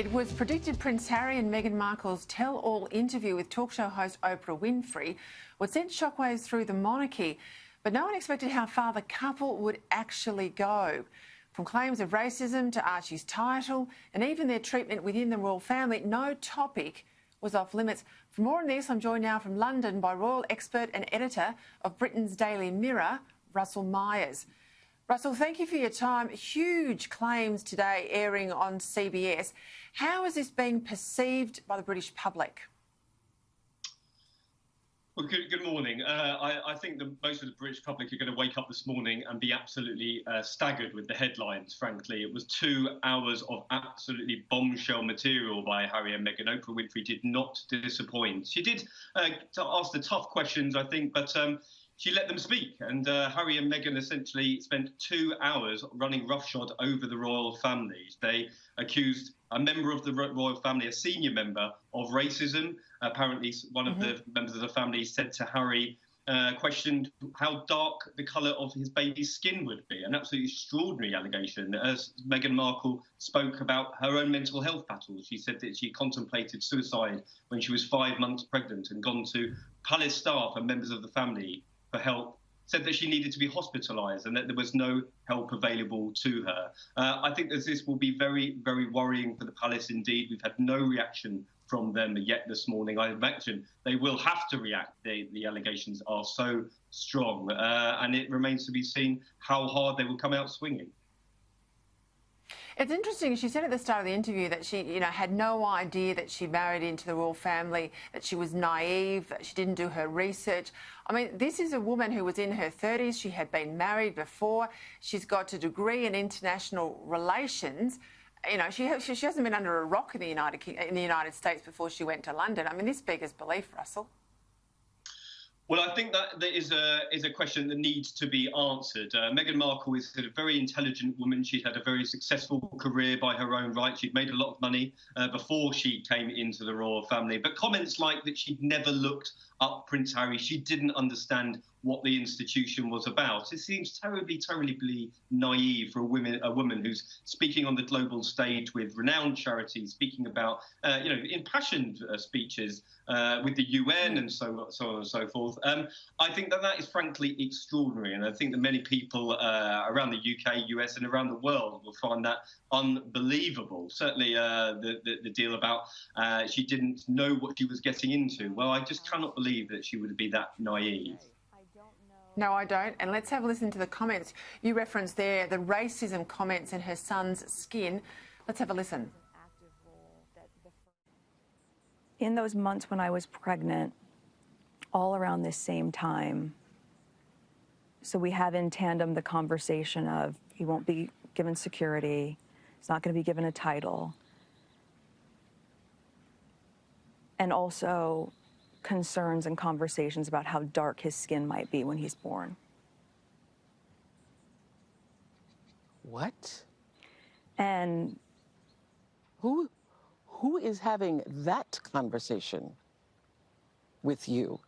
It was predicted Prince Harry and Meghan Markle's tell-all interview with talk show host Oprah Winfrey would send shockwaves through the monarchy, but no one expected how far the couple would actually go. From claims of racism to Archie's title and even their treatment within the royal family, no topic was off limits. For more on this, I'm joined now from London by royal expert and editor of Britain's Daily Mirror, Russell Myers. Russell, thank you for your time. Huge claims today airing on CBS. How is this being perceived by the British public? Well, good morning. I think that most of the British public are going to wake up this morning and be absolutely staggered with the headlines, frankly. It was 2 hours of absolutely bombshell material by Harry and Meghan. Oprah Winfrey did not disappoint. She did ask the tough questions, I think, but she let them speak. And Harry and Meghan essentially spent 2 hours running roughshod over the royal family. They accused a member of the royal family, a senior member, of racism. Apparently, one of the members of the family said to Harry, questioned how dark the colour of his baby's skin would be. An absolutely extraordinary allegation. As Meghan Markle spoke about her own mental health battles, she said that she contemplated suicide when she was 5 months pregnant and gone to palace staff and members of the family for help, said that she needed to be hospitalised and that there was no help available to her. I think that this will be very, very worrying for the palace indeed. We've had no reaction from them yet this morning. I imagine they will have to react. The allegations are so strong, and it remains to be seen how hard they will come out swinging. It's interesting, she said at the start of the interview that she, had no idea that she married into the royal family, that she was naive, that she didn't do her research. I mean, this is a woman who was in her 30s. She had been married before. She's got a degree in international relations. She hasn't been under a rock in the United States before she went to London. I mean, this beggars belief, Russell. Well, I think that there is a question that needs to be answered. Meghan Markle is a very intelligent woman. She'd had a very successful career by her own right. She'd made a lot of money before she came into the royal family. But comments like that she'd never looked up Prince Harry, she didn't understand what the institution was about. It seems terribly, terribly naive for a woman who's speaking on the global stage with renowned charities, speaking about, impassioned speeches with the UN and so on and so forth. I think that is frankly extraordinary, and I think that many people around the UK, US, and around the world will find that unbelievable. Certainly, the deal about she didn't know what she was getting into. Well, I just cannot believe that she would be that naive. No, I don't. And let's have a listen to the comments. You referenced there the racism comments in her son's skin. Let's have a listen. In those months when I was pregnant, all around this same time, so we have in tandem the conversation of he won't be given security, he's not going to be given a title, and also concerns and conversations about how dark his skin might be when he's born. What? And who is having that conversation with you?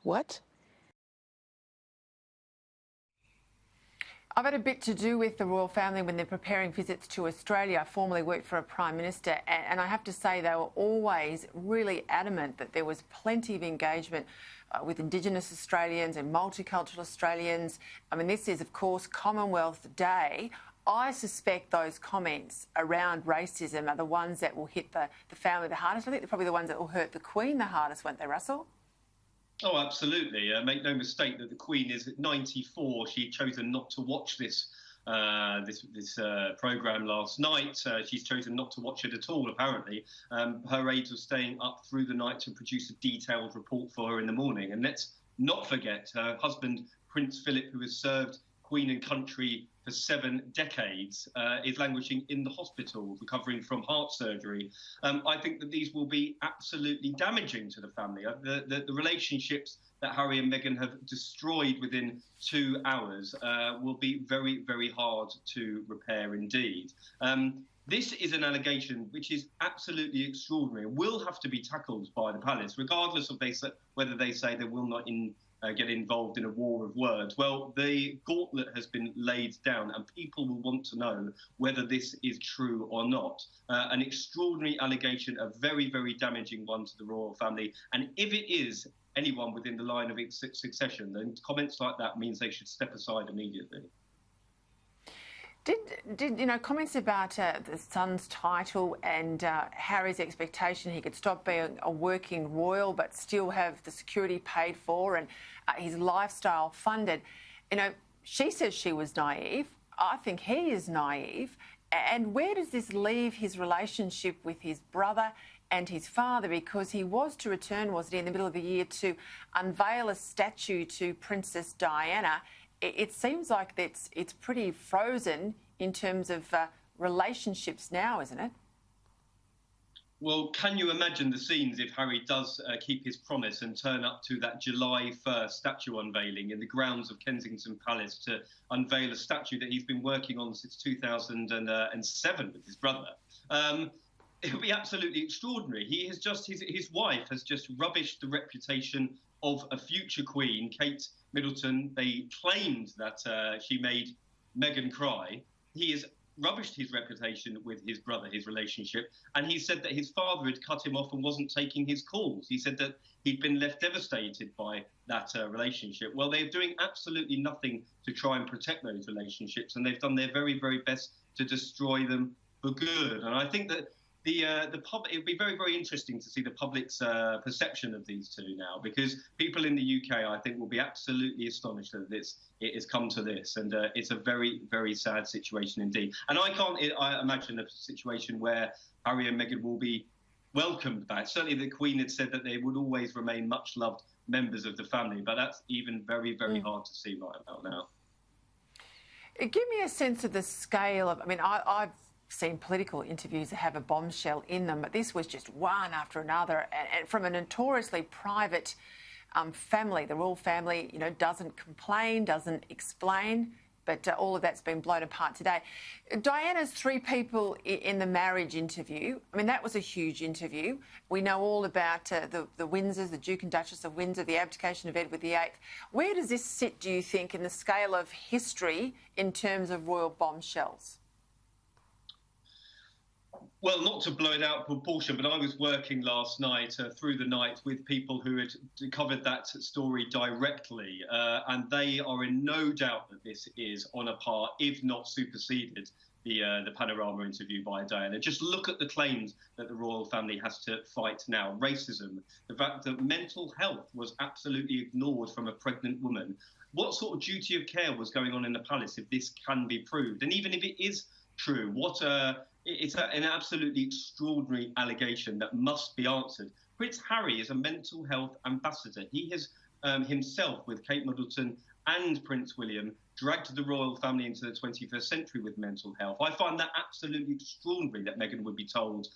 What? I've had a bit to do with the royal family when they're preparing visits to Australia. I formerly worked for a Prime Minister, and I have to say they were always really adamant that there was plenty of engagement with Indigenous Australians and multicultural Australians. I mean, this is, of course, Commonwealth Day. I suspect those comments around racism are the ones that will hit the family the hardest. I think they're probably the ones that will hurt the Queen the hardest, won't they, Russell? Oh, absolutely. Make no mistake that the Queen is 94. She'd chosen not to watch this programme last night. She's chosen not to watch it at all, apparently. Her aides were staying up through the night to produce a detailed report for her in the morning. And let's not forget her husband, Prince Philip, who has served Queen and country for 7 decades, is languishing in the hospital, recovering from heart surgery. I think that these will be absolutely damaging to the family. The relationships that Harry and Meghan have destroyed within 2 hours will be very, very hard to repair indeed. This is an allegation which is absolutely extraordinary and will have to be tackled by the palace, regardless of whether they say they will not get involved in a war of words. Well, the gauntlet has been laid down, and people will want to know whether this is true or not. An extraordinary allegation, a very, very damaging one to the royal family. And if it is anyone within the line of succession, then comments like that means they should step aside immediately. Did comments about the son's title and Harry's expectation he could stop being a working royal but still have the security paid for and his lifestyle funded? She says she was naive. I think he is naive. And where does this leave his relationship with his brother and his father? Because he was to return, wasn't he, in the middle of the year to unveil a statue to Princess Diana. It seems like it's pretty frozen in terms of relationships now, isn't it? Well, can you imagine the scenes if Harry does keep his promise and turn up to that July 1st statue unveiling in the grounds of Kensington Palace to unveil a statue that he's been working on since 2007 with his brother? It would be absolutely extraordinary. His wife has just rubbished the reputation of a future queen, Kate Middleton. They claimed that she made Meghan cry. He has rubbished his reputation with his brother, his relationship, and he said that his father had cut him off and wasn't taking his calls. He said that he'd been left devastated by that relationship. Well, they're doing absolutely nothing to try and protect those relationships, and they've done their very, very best to destroy them for good. And I think that the public, it would be very, very interesting to see the public's perception of these two now, because people in the UK, I think, will be absolutely astonished that it has come to this, and it's a very, very sad situation indeed. And I can't imagine a situation where Harry and Meghan will be welcomed back. Certainly the Queen had said that they would always remain much loved members of the family, but that's even very, very hard to see right about now. Give me a sense of the scale of, I've seen political interviews that have a bombshell in them, but this was just one after another, and from a notoriously private family. The royal family, doesn't complain, doesn't explain, but all of that's been blown apart today. Diana's 3 people in the marriage interview, that was a huge interview. We know all about the Windsors, the Duke and Duchess of Windsor, the abdication of Edward VIII. Where does this sit, do you think, in the scale of history in terms of royal bombshells? Well, not to blow it out of proportion, but I was working last night, through the night, with people who had covered that story directly, and they are in no doubt that this is on a par, if not superseded, the Panorama interview by Diana. Just look at the claims that the royal family has to fight now. Racism, the fact that mental health was absolutely ignored from a pregnant woman. What sort of duty of care was going on in the palace if this can be proved? And even if it is true, it's an absolutely extraordinary allegation that must be answered. Prince Harry is a mental health ambassador. He has himself, with Kate Middleton and Prince William, dragged the royal family into the 21st century with mental health. I find that absolutely extraordinary that Meghan would be told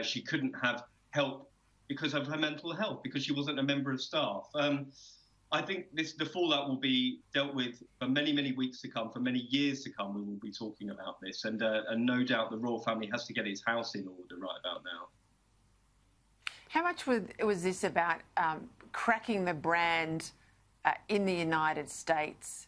she couldn't have help because of her mental health, because she wasn't a member of staff. I think the fallout will be dealt with for many, many weeks to come, for many years to come. We will be talking about this, and no doubt the royal family has to get its house in order right about now. How much was this about cracking the brand in the United States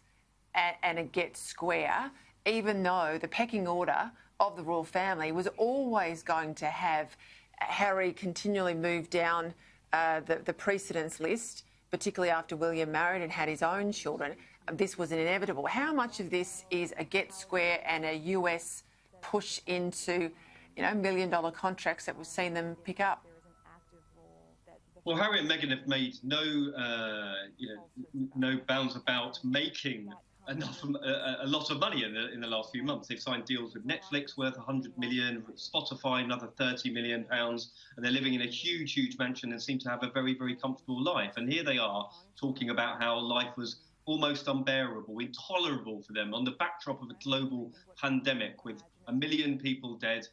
and it gets square, even though the pecking order of the royal family was always going to have Harry continually move down the precedence list, particularly after William married and had his own children? This was inevitable. How much of this is a get square and a US push into, $1 million contracts that we've seen them pick up? Well, Harry and Meghan have made no bounds about making a lot of money in the last few months. They've signed deals with Netflix worth 100 million, Spotify another 30 million pounds, and they're living in a huge, huge mansion and seem to have a very, very comfortable life. And here they are talking about how life was almost unbearable, intolerable for them on the backdrop of a global pandemic with 1 million people dead.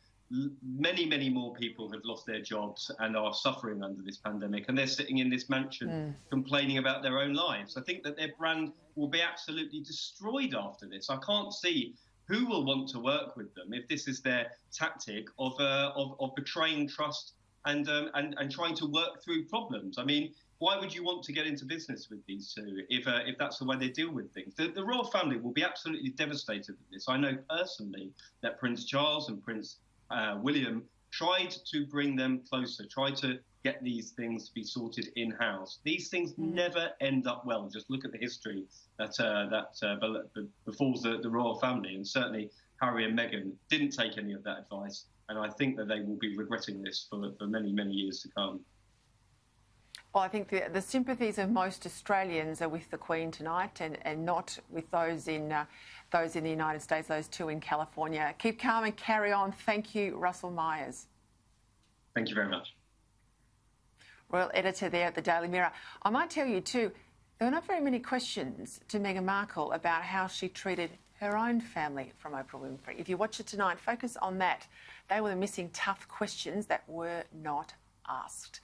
Many, many more people have lost their jobs and are suffering under this pandemic, and they're sitting in this mansion complaining about their own lives. I think that their brand will be absolutely destroyed after this. I can't see who will want to work with them if this is their tactic of betraying trust and trying to work through problems. I mean, why would you want to get into business with these two if that's the way they deal with things? The royal family will be absolutely devastated with this. I know personally that Prince Charles and Prince William tried to bring them closer, tried to get these things to be sorted in-house. These things never end up well. Just look at the history that befalls the royal family, and certainly Harry and Meghan didn't take any of that advice, and I think that they will be regretting this for many, many years to come. Well, I think the sympathies of most Australians are with the Queen tonight, and not with those in the United States, those two in California. Keep calm and carry on. Thank you, Russell Myers. Thank you very much. Royal editor there at the Daily Mirror. I might tell you too, there were not very many questions to Meghan Markle about how she treated her own family from Oprah Winfrey. If you watch it tonight, focus on that. They were the missing tough questions that were not asked.